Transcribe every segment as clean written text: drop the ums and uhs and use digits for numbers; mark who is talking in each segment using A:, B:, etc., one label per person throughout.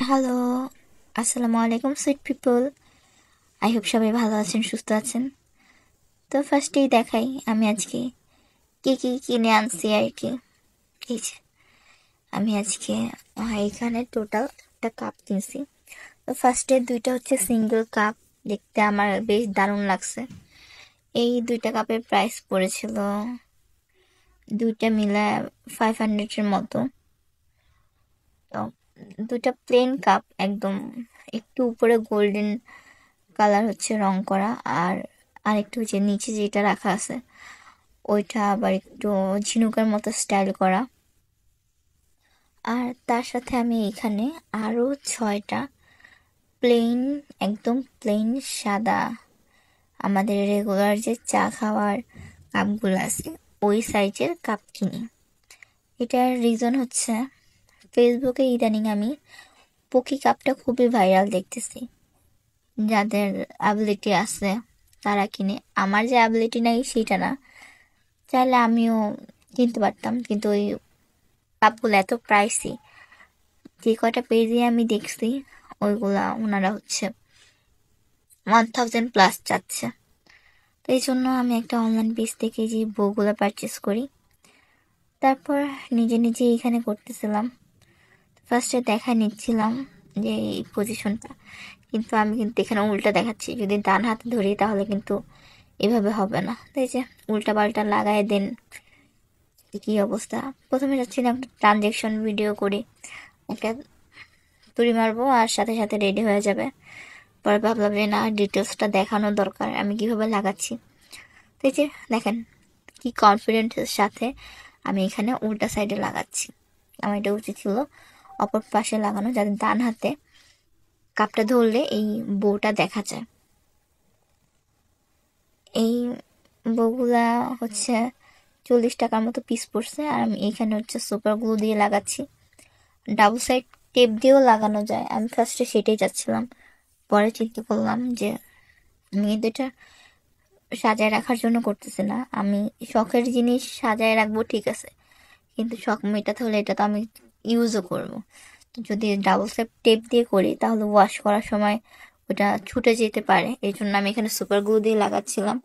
A: Hello, আসসালামু আলাইকুম sweet people. I hope সবাই ভালো আছেন, সুস্থ আছেন। তো ফার্স্টেই দেখাই আমি আজকে কি কি কিনে আনছি আর কি। এই যে আমি আজকে এখানে টোটাল একটা কাপ কিনছি। তো ফার্স্টে দুইটা হচ্ছে সিঙ্গেল কাপ, দেখতে আমার বেশ দারুণ লাগছে। এই দুইটা কাপের প্রাইস পড়েছিল দুইটা মিলে 500-এর মতো। তো দুইটা প্লেন কাপ, একদম একটু উপরে গোল্ডেন কালার হচ্ছে রং করা, আর আরেকটু যে নিচে যেটা রাখা আছে ওইটা আবার একটু ঝিনুকের মতো স্টাইল করা। আর তার সাথে আমি এখানে আরও 6টা প্লেন, একদম প্লেন সাদা আমাদের রেগুলার যে চা খাওয়ার কাপগুলো আছে ওই সাইজের কাপ কিনি। এটার রিজন হচ্ছে ফেসবুকে ইদানিং আমি পকি কাপটা খুবই ভাইরাল দেখতেছি। যাদের অ্যাবিলিটি আছে তারা কিনে, আমার যে অ্যাবিলিটি নাই সেটা না, চাইলে আমিও কিনতে পারতাম, কিন্তু ওই কাপগুলো এত প্রাইসি। যে কয়টা পেজে আমি দেখছি ওইগুলা ওনারা হচ্ছে 1000+ চাচ্ছে। তো এই জন্য আমি একটা অনলাইন পেজ থেকে যে বইগুলো পারচেস করি, তারপর নিজে নিজে এইখানে করতেছিলাম। ফার্স্টে দেখা নিচ্ছিলাম যে এই পজিশনটা, কিন্তু আমি কিন্তু এখানে উল্টা দেখাচ্ছি। যদি ডান হাতে ধরি তাহলে কিন্তু এভাবে হবে না, তাই যে উল্টা পাল্টা লাগাই দেন কি অবস্থা। প্রথমে যাচ্ছিলাম একটা ট্রানজেকশন ভিডিও করে একটা তুড়ি মারবো আর সাথে সাথে রেডি হয়ে যাবে। পরে ভাবলাম যে না, ডিটেলসটা দেখানো দরকার, আমি কিভাবে লাগাচ্ছি। তো এই যে দেখেন কি কনফিডেন্সের সাথে আমি এখানে উল্টা সাইডে লাগাচ্ছি। আমার এটা উচিত ছিল অপর পাশে লাগানো, যাতে ডান হাতে কাপটা ধরলে এই বউটা দেখা যায়। এই বউগুলা হচ্ছে 40 টাকার মতো পিস পড়ছে, আর আমি এখানে হচ্ছে সুপার গ্লু দিয়ে লাগাচ্ছি। ডাবল সাইড টেপ দিয়েও লাগানো যায়, আমি ফার্স্টে সেটাই চাচ্ছিলাম। পরে চিন্তা করলাম যে আমি দুটা সাজায় রাখার জন্য করতেছি না, আমি শখের জিনিস সাজায় রাখবো ঠিক আছে, কিন্তু শখ মেটাতে হলে এটা তো আমি ইউজও করব। তো যদি ডাবল সাইড টেপ দিয়ে করি তাহলে ওয়াশ করার সময় ওটা ছুটে যেতে পারে, এই জন্য আমি এখানে সুপার গ্লু দিয়ে লাগাচ্ছিলাম।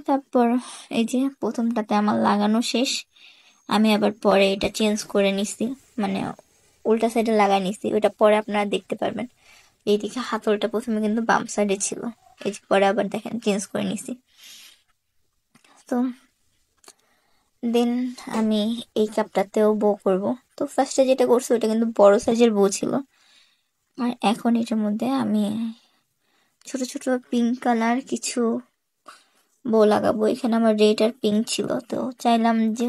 A: তারপর এই যে প্রথমটাতে আমার লাগানো শেষ, আমি আবার পরে এটা চেঞ্জ করে নিছি, মানে উল্টা সাইডে লাগাই নিছি। ওটা পরে আপনারা দেখতে পারবেন। এইদিকে হাতলটা প্রথমে কিন্তু বাম সাইডে ছিল, এই যে পরে আবার দেখেন চেঞ্জ করে নিছি। তো দেন আমি এই কাপটাতেও বো করব। তো ফার্স্টে যেটা করছি ওটা কিন্তু বড় সাইজের বো ছিল, আর এখন এটার মধ্যে আমি ছোট ছোট পিঙ্ক কালার কিছু বো লাগাবো। এখানে আমার রেড আর পিঙ্ক ছিল, তো চাইলাম যে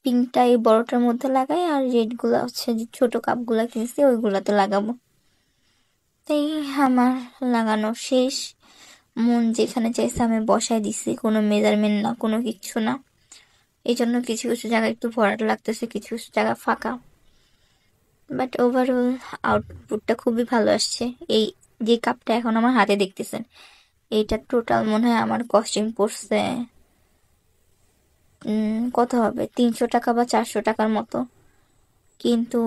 A: পিঙ্কটা এই বড়টার মধ্যে লাগাই, আর রেডগুলো হচ্ছে যে ছোট কাপগুলো কিনছি ওইগুলোতে লাগাবো। তাই আমার লাগানো শেষ। মন যেখানে চাইছে আমি বসায় দিছি, কোনো মেজারমেন্ট না, কোনো কিছু না। এই জন্য কিছু কিছু জায়গা একটু ভরাট লাগতেছে, কিছু কিছু জায়গা ফাঁকা, বাট ওভারঅল আউটপুটটা খুবই ভালো আসছে। এই যে কাপটা এখন আমার হাতে দেখতেছেন, এইটা টোটাল মনে হয় আমার কস্টিং পড়ছে কত হবে, 300 টাকা বা 400 টাকার মতো। কিন্তু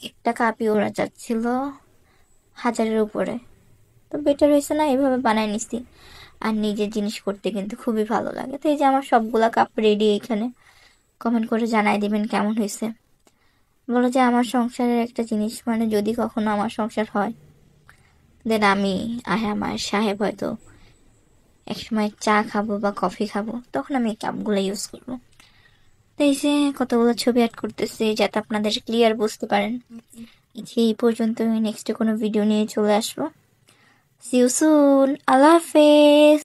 A: একটা কাপই ওরা চাচ্ছিল 1000-এর উপরে। তো বেটার হয়েছে না, এভাবে বানায় নিছি। আর নিজের জিনিস করতে কিন্তু খুবই ভালো লাগে। তো এই যে আমার সবগুলা কাপ রেডি, এখানে কমেন্ট করে জানাই দিবেন কেমন হয়েছে। বলো যে আমার সংসারের একটা জিনিস, মানে যদি কখনো আমার সংসার হয়, দেন আমি আমার সাহেব হয়তো একসময় চা খাবো বা কফি খাবো, তখন আমি এই কাপগুলো ইউজ করবো। তো এই যে কতগুলো ছবি অ্যাড করতেছি যাতে আপনাদের ক্লিয়ার বুঝতে পারেন। এই পর্যন্ত নেক্সট কোনো ভিডিও নিয়ে চলে আসবো। সি ইউ সুন, আল্লাহ হাফেজ।